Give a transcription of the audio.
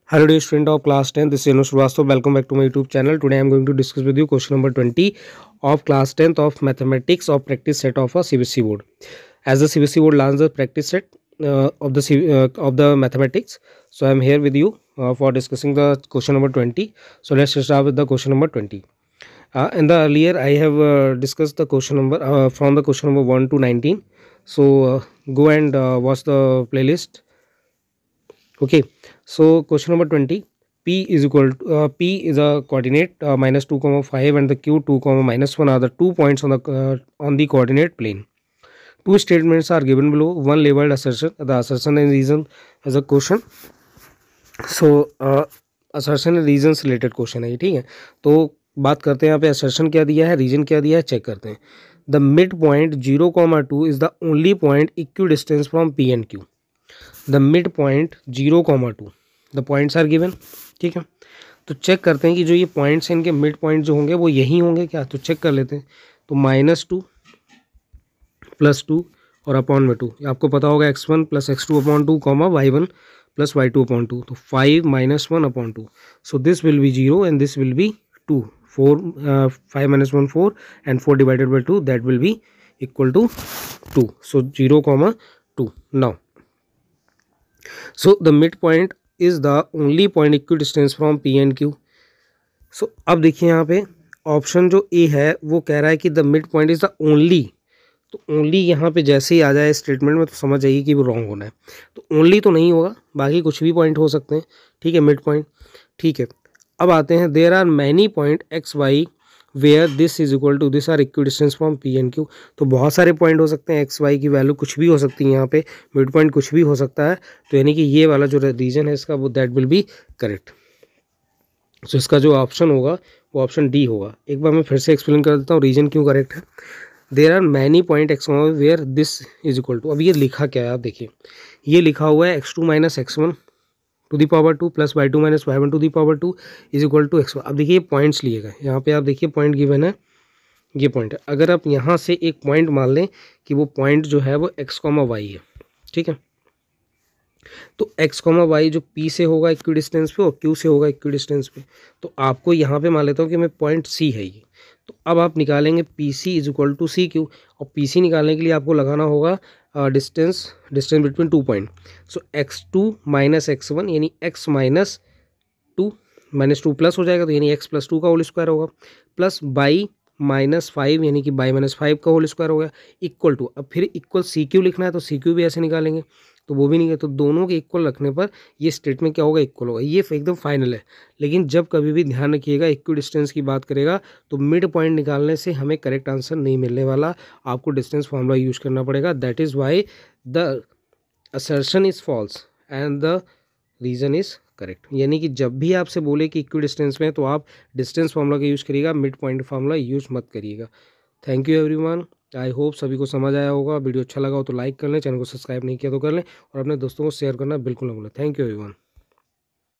Hello dear student of class 10, this is Anu Srivastava. Welcome back to my YouTube channel. Today I am going to discuss with you question number 20 of class 10th of mathematics of practice set of a CBSE board. As the CBSE board launches the practice set of the mathematics, so I am here with you for discussing the question number 20. So let's start with the question number 20. In the earlier I have discussed the question number from the question number 1 to 19. So go and watch the playlist. Okay, so question number 20, p is equal to p is a coordinate minus 2 comma 5 and the q 2 comma minus 1 are the 2 points on the coordinate plane. Two statements are given below, one labeled assertion, the assertion and reason as a question. So assertion and reason related question है ये, ठीक है. तो बात करते हैं यहाँ पे assertion क्या दिया है, रीजन क्या दिया है, चेक करते हैं. The mid point 0,2 is the only point equidistance from P and Q. The mid point 0,2 the points are given, ठीक है. तो चेक करते हैं कि जो ये पॉइंट्स हैं इनके मिड पॉइंट जो होंगे वो यही होंगे क्या. तो चेक कर लेते हैं. तो -2 +2 और अपॉन में 2, आपको पता होगा x1 + x2 upon 2 comma y1 + y2 upon 2. तो 5 - 1 upon 2. So this will be 0 and this will be 2. 5 - 1 4 and 4 divided by 2, that will be equal to 2. So 0,2. Now so the midpoint is the only point equidistance from P and Q. So अब देखिए यहाँ पे option जो ए है वो कह रहा है कि the mid point is the only. तो ओनली यहाँ पे जैसे ही आ जाए स्टेटमेंट में तो समझ जाइए कि वो रॉन्ग होना है. तो ओनली तो नहीं होगा, बाकी कुछ भी पॉइंट हो सकते हैं, ठीक है, मिड पॉइंट, ठीक है. अब आते हैं, there are many point X Y where this is equal to this are equidistance from P and Q. तो बहुत सारे पॉइंट हो सकते हैं, एक्स वाई की वैल्यू कुछ भी हो सकती है यहाँ पे, मिड पॉइंट कुछ भी हो सकता है. तो यानी कि ये वाला जो रीजन है इसका वो दैट विल बी करेक्ट. सो इसका जो ऑप्शन होगा वो ऑप्शन डी होगा. एक बार मैं फिर से एक्सप्लेन कर देता हूँ रीजन क्यों करेक्ट है. There are many point X where this is equal to, अब ये लिखा क्या है आप देखिए, ये लिखा हुआ है x2 - x1 to the power 2 + y2 - y1 to the power 2 is equal to x1. अब देखिए पॉइंट्स लिए गए यहाँ पे, आप देखिए पॉइंट गिवन है, ये पॉइंट है. अगर आप यहाँ से एक पॉइंट मान लें कि वो पॉइंट जो है वो x, y है, ठीक है. तो x, y जो p से होगा इक्वी डिस्टेंस पे और q से होगा इक्वी डिस्टेंस पे. तो आपको यहाँ पे मान लेता हूँ कि मैं पॉइंट c है ये. तो अब आप निकालेंगे PC is equal to C Q, और PC निकालने के लिए आपको लगाना होगा डिस्टेंस बिटवीन 2 पॉइंट. सो x2 - x1 यानी x -2 -2 प्लस हो जाएगा, तो यानी x + 2 का होल स्क्वायर होगा, प्लस y -5 यानी कि y -5 का होल स्क्वायर हो गया, इक्वल टू, अब फिर इक्वल सी क्यू लिखना है तो सी क्यू भी ऐसे निकालेंगे, तो वो भी नहीं है. तो दोनों के इक्वल रखने पर ये स्टेटमेंट क्या होगा, इक्वल होगा. ये एकदम फाइनल है. लेकिन जब कभी भी ध्यान रखिएगा इक्वी डिस्टेंस की बात करेगा तो मिड पॉइंट निकालने से हमें करेक्ट आंसर नहीं मिलने वाला, आपको डिस्टेंस फॉर्मूला यूज करना पड़ेगा. That is why the assertion is false and the reason is correct. यानी कि जब भी आपसे बोले कि इक्वी डिस्टेंस में तो आप डिस्टेंस फार्मूला का यूज़ करिएगा, मिड पॉइंट फार्मूला यूज़ मत करिएगा. Thank you everyone. I hope सभी को समझ आया होगा. वीडियो अच्छा लगा हो तो लाइक कर लें, चैनल को सब्सक्राइब नहीं किया तो कर लें, और अपने दोस्तों को शेयर करना बिल्कुल ना भूलें. Thank you everyone.